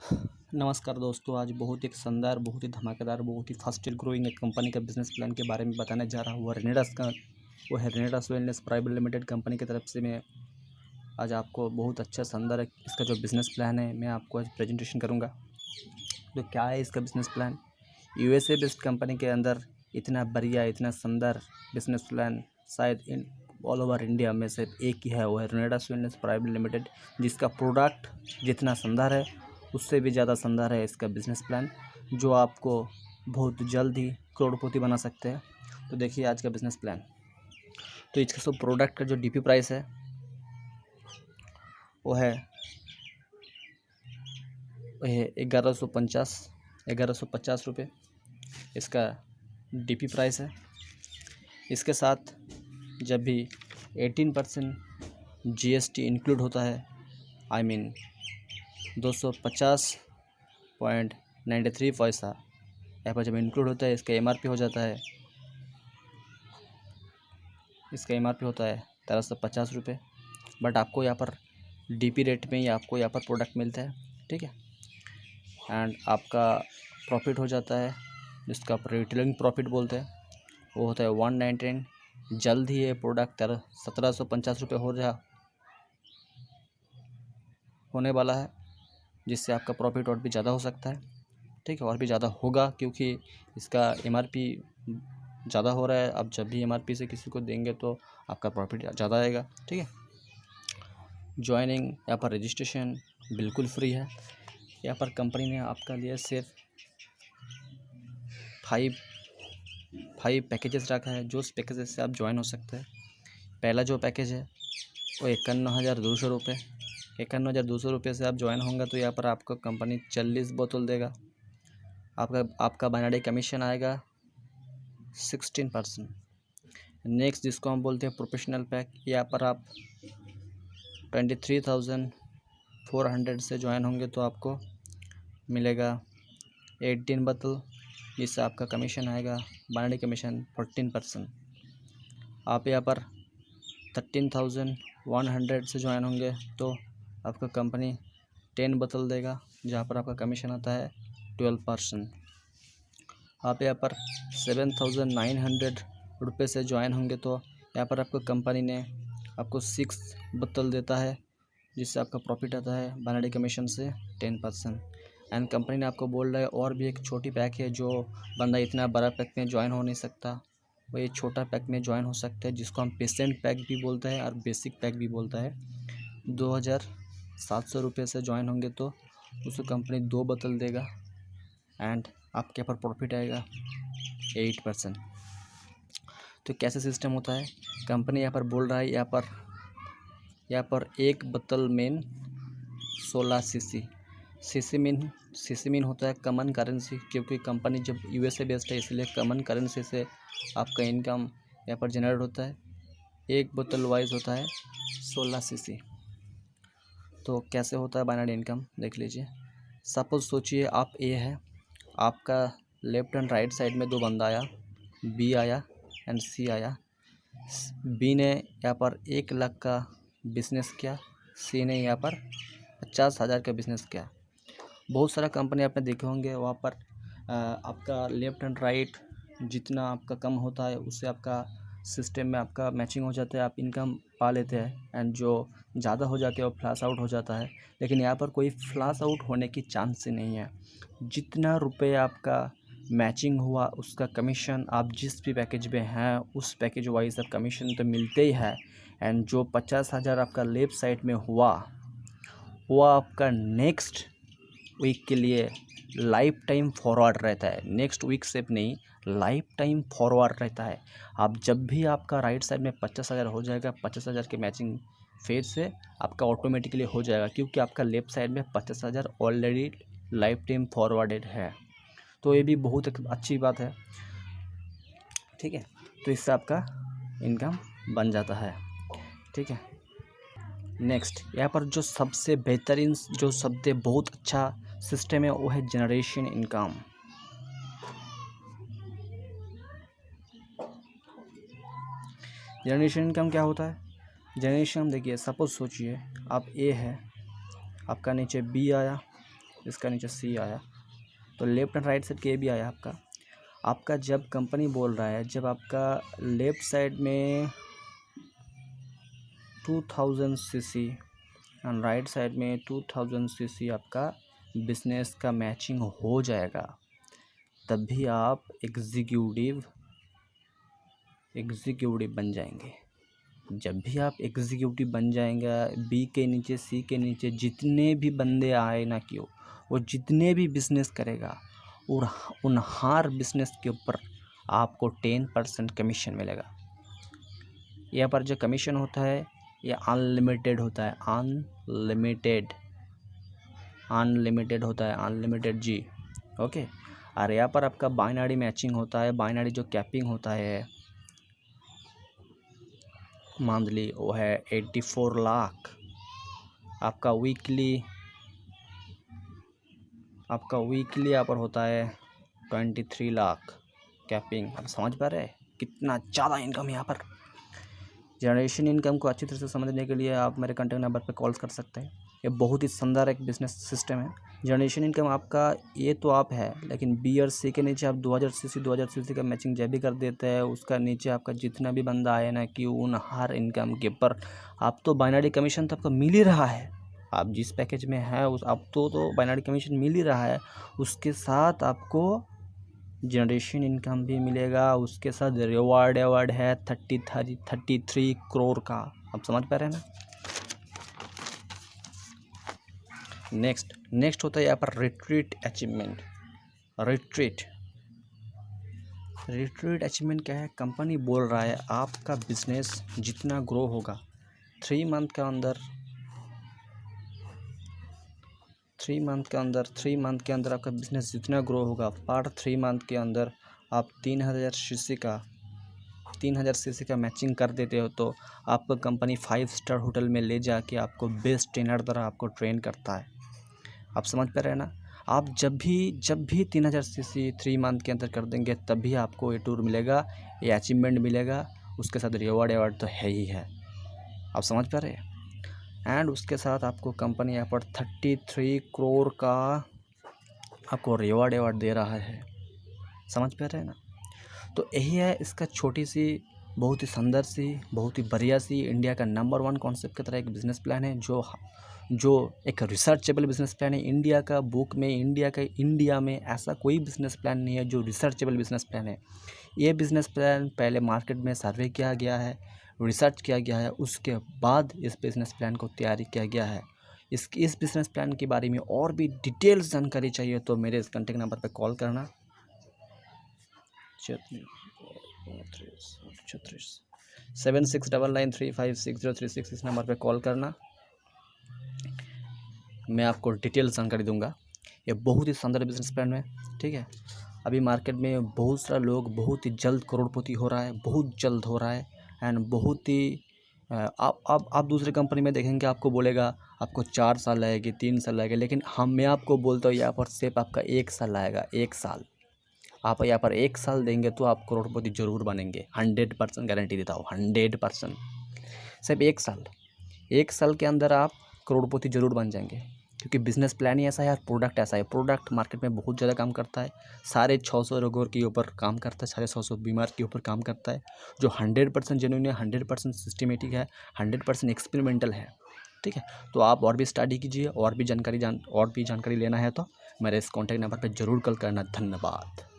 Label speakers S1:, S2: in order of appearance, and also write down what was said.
S1: नमस्कार दोस्तों, आज बहुत एक शानदार, बहुत ही धमाकेदार, बहुत ही फास्टेस्ट ग्रोइंग एक कंपनी का बिजनेस प्लान के बारे में बताने जा रहा हूँ। वो है रेनेडास वेलनेस प्राइवेट लिमिटेड कंपनी की तरफ से मैं आज आपको बहुत अच्छा शानदार इसका जो बिज़नेस प्लान है मैं आपको आज प्रेजेंटेशन करूँगा। तो क्या है इसका business plan? USA based company के अंदर इतना बढ़िया, इतना शानदार बिज़नेस प्लान शायद इन ऑल ओवर इंडिया में सिर्फ एक ही है, वो है रेनेडास वेलनेस प्राइवेट लिमिटेड, जिसका प्रोडक्ट जितना शानदार है उससे भी ज़्यादा शानदार है इसका बिज़नेस प्लान, जो आपको बहुत जल्द ही करोड़पति बना सकते हैं। तो देखिए आज का बिज़नेस प्लान। तो इसका सब प्रोडक्ट का जो डीपी प्राइस है वो है 1150 रुपये इसका डीपी प्राइस है। इसके साथ जब भी 18% जीएसटी इंक्लूड होता है, आई मीन 250.93 पैसा यहाँ पर जब इंक्लूड होता है, इसका एमआरपी हो जाता है, इसका एमआरपी होता है 1350 रुपये। बट आपको यहाँ पर डीपी रेट में ही आपको यहाँ पर प्रोडक्ट मिलता है, ठीक है। एंड आपका प्रॉफिट हो जाता है, जिसका आप रिटेलिंग प्रॉफिट बोलते हैं, वो होता है 199। जल्द ही ये प्रोडक्ट 1750 रुपये होने वाला है, जिससे आपका प्रॉफिट और भी ज़्यादा हो सकता है, ठीक है, और भी ज़्यादा होगा क्योंकि इसका एमआरपी ज़्यादा हो रहा है। अब जब भी एमआरपी से किसी को देंगे तो आपका प्रॉफिट ज़्यादा आएगा, ठीक है। ज्वाइनिंग यहाँ पर रजिस्ट्रेशन बिल्कुल फ्री है। यहाँ पर कंपनी ने आपका लिए सिर्फ 5 पैकेजेस रखा है, जो उस पैकेजेस से आप ज्वाइन हो सकते हैं। पहला जो पैकेज है वो 51,200 रुपये। 51,200 रुपये से आप ज्वाइन होंगे तो यहाँ पर आपको कंपनी 40 बोतल देगा। आपका बनाने कमीशन आएगा 16%। नेक्स्ट जिसको हम बोलते हैं प्रोफेशनल पैक, यहाँ पर आप 23,400 से ज्वाइन होंगे तो आपको मिलेगा 18 बोतल, जिससे आपका कमीशन आएगा बनाने कमीशन 14%। आप यहाँ पर 13,100 से ज्वाइन होंगे तो आपका कंपनी 10 बोतल देगा, जहाँ पर आपका कमीशन आता है 12%। आप यहाँ पर 7,900 रुपये से ज्वाइन होंगे तो यहाँ पर आपको कंपनी ने आपको 6 बोतल देता है, जिससे आपका प्रॉफिट आता है बनाने कमीशन से 10%। एंड कंपनी ने आपको बोल रहा है और भी एक छोटी पैक है, जो बंदा इतना बड़ा पैक में ज्वाइन हो नहीं सकता, वो ये छोटा पैक में ज्वाइन हो सकता है, जिसको हम पेशेंट पैक भी बोलते हैं और बेसिक पैक भी बोलता है। 2,700 रुपये से ज्वाइन होंगे तो उसको कंपनी 2 बोतल देगा एंड आपके पर प्रॉफिट आएगा 8%। तो कैसे सिस्टम होता है, कंपनी यहाँ पर बोल रहा है, यहाँ पर एक बोतल में 16 सीसी मीन होता है कॉमन करेंसी, क्योंकि कंपनी जब यूएसए बेस्ड है इसलिए कॉमन करेंसी से आपका इनकम यहाँ पर जनरेट होता है। एक बोतल वाइज होता है 16 सीसी। तो कैसे होता है बाइनरी इनकम देख लीजिए। सपोज सोचिए आप ए है, आपका लेफ्ट एंड राइट साइड में 2 बंदा आया, बी आया एंड सी आया। बी ने यहाँ पर 1 लाख का बिजनेस किया, सी ने यहाँ पर 50,000 का बिजनेस किया। बहुत सारा कंपनी आपने देखे होंगे, वहाँ पर आपका लेफ्ट एंड राइट जितना आपका कम होता है उससे आपका सिस्टम में आपका मैचिंग हो जाता है, आप इनकम पा लेते हैं। एंड जो ज़्यादा हो जाते हैं वो फ्लैश आउट हो जाता है, लेकिन यहाँ पर कोई फ्लैश आउट होने की चांस ही नहीं है। जितना रुपये आपका मैचिंग हुआ उसका कमीशन आप जिस भी पैकेज में हैं उस पैकेज वाइज आप कमीशन तो मिलते ही है। एंड जो 50,000 आपका लेफ्ट साइड में हुआ वो आपका नेक्स्ट वीक के लिए लाइफ टाइम फॉरवर्ड रहता है। नेक्स्ट वीक से नहीं, लाइफ टाइम फॉरवर्ड रहता है। आप जब भी आपका राइट साइड में 50,000 हो जाएगा, 50,000 के मैचिंग फेज से आपका ऑटोमेटिकली हो जाएगा, क्योंकि आपका लेफ्ट साइड में 50,000 ऑलरेडी लाइफ टाइम फॉरवर्डेड है। तो ये भी बहुत एक अच्छी बात है, ठीक है। तो इससे आपका इनकम बन जाता है, ठीक है। नेक्स्ट यहाँ पर जो सबसे बेहतरीन जो सबसे बहुत अच्छा सिस्टम है वो है जनरेशन इनकम। जनरेशन इनकम क्या होता है? जनरेशन देखिए, सपोज सोचिए आप ए है, आपका नीचे बी आया इसका नीचे सी आया, तो लेफ्ट एंड राइट साइड के भी आया आपका जब कंपनी बोल रहा है, जब आपका लेफ्ट साइड में 2000 सीसी एंड राइट साइड में 2000 सीसी आपका बिजनेस का मैचिंग हो जाएगा, तब भी आप एग्जीक्यूटिव बन जाएंगे। जब भी आप एग्जीक्यूटिव बन जाएंगे, बी के नीचे सी के नीचे जितने भी बंदे आए ना क्यों, वो जितने भी बिजनेस करेगा और उन हर बिजनेस के ऊपर आपको 10% कमीशन मिलेगा। यहाँ पर जो कमीशन होता है ये अनलिमिटेड होता है, अनलिमिटेड होता है, अनलिमिटेड जी, ओके। और यहाँ पर आपका बाइनरी मैचिंग होता है, बाइनरी जो कैपिंग होता है मंथली वो है 84 लाख। आपका वीकली यहाँ पर होता है 23 लाख कैपिंग। आप समझ पा रहे हैं कितना ज़्यादा इनकम यहाँ पर। जनरेशन इनकम को अच्छी तरह से समझने के लिए आप मेरे कॉन्टैक्ट नंबर पर कॉल कर सकते हैं। ये बहुत ही शानदार एक बिजनेस सिस्टम है। जनरेशन इनकम आपका ये तो आप है, लेकिन बी और सी के नीचे आप 2000 सीसी का मैचिंग जब भी कर देते हैं, उसका नीचे आपका जितना भी बंदा आए ना कि उन हर इनकम के ऊपर आप तो बाइनरी कमीशन तो आपको मिल ही रहा है। आप जिस पैकेज में है उस आप तो बाइनरी कमीशन मिल ही रहा है, उसके साथ आपको जनरेशन इनकम भी मिलेगा, उसके साथ रिवार्ड है 33 करोड़ का। आप समझ पा रहे हैं ना। नेक्स्ट होता है यहाँ पर रिट्रीट अचीवमेंट। रिट्रीट अचीवमेंट क्या है? कंपनी बोल रहा है आपका बिजनेस जितना ग्रो होगा 3 मंथ के अंदर 3 मंथ के अंदर आपका बिजनेस जितना ग्रो होगा, पर 3 मंथ के अंदर आप 3000 सीसी का मैचिंग कर देते हो, तो आपका कंपनी 5 स्टार होटल में ले जाके आपको बेस्ट ट्रेनर द्वारा आपको ट्रेन करता है। आप समझ पा रहे हैं ना। आप जब भी 3000 सीसी 3 मंथ के अंदर कर देंगे, तभी आपको ये टूर मिलेगा, ये अचीवमेंट मिलेगा, उसके साथ रिवॉर्ड तो है ही है। आप समझ पा रहे हैं। एंड उसके साथ आपको कंपनी यहाँ पर 33 करोड़ का आपको रिवॉर्ड दे रहा है। समझ पा रहे हैं ना। तो यही है इसका छोटी सी, बहुत ही सुंदर सी, बहुत ही बढ़िया सी, इंडिया का नंबर 1 कॉन्सेप्ट की तरह एक बिज़नेस प्लान है, जो एक रिसर्चेबल बिज़नेस प्लान है। इंडिया में ऐसा कोई बिज़नेस प्लान नहीं है जो रिसर्चेबल बिज़नेस प्लान है। ये बिज़नेस प्लान पहले मार्केट में सर्वे किया गया है, रिसर्च किया गया है, उसके बाद इस बिज़नेस प्लान को तैयारी किया गया है। इस बिज़नेस प्लान के बारे में और भी डिटेल्स जानकारी चाहिए तो मेरे इस कॉन्टैक्ट नंबर पर कॉल करना 7699356036। इस नंबर पे कॉल करना, मैं आपको डिटेल जानकारी दूंगा। ये बहुत ही शानदार बिजनेस प्लान है, ठीक है। अभी मार्केट में बहुत सारे लोग बहुत ही जल्द करोड़पति हो रहा है, बहुत जल्द हो रहा है। एंड बहुत ही आप दूसरे कंपनी में देखेंगे, आपको बोलेगा आपको 4 साल लगेगी, 3 साल लगेगा, लेकिन मैं आपको बोलता हूँ यहाँ पर सिर्फ आपका 1 साल लगेगा। 1 साल आप यहाँ पर 1 साल देंगे तो आप करोड़पति जरूर बनेंगे। 100% गारंटी देता हूँ, 100%। सिर्फ 1 साल के अंदर आप करोड़पति जरूर बन जाएंगे, क्योंकि बिजनेस प्लान ही ऐसा है और प्रोडक्ट ऐसा है। प्रोडक्ट मार्केट में बहुत ज़्यादा काम करता है, सारे 600 रोगों के ऊपर काम करता है, सारे 600 बीमार के ऊपर काम करता है, जो 100% जेन्युइन है, 100% सिस्टमेटिक है, 100% एक्सपेरिमेंटल है, ठीक है। तो आप और भी स्टडी कीजिए, और भी जानकारी लेना है तो मेरे इस कॉन्टैक्ट नंबर पर ज़रूर कॉल करना। धन्यवाद।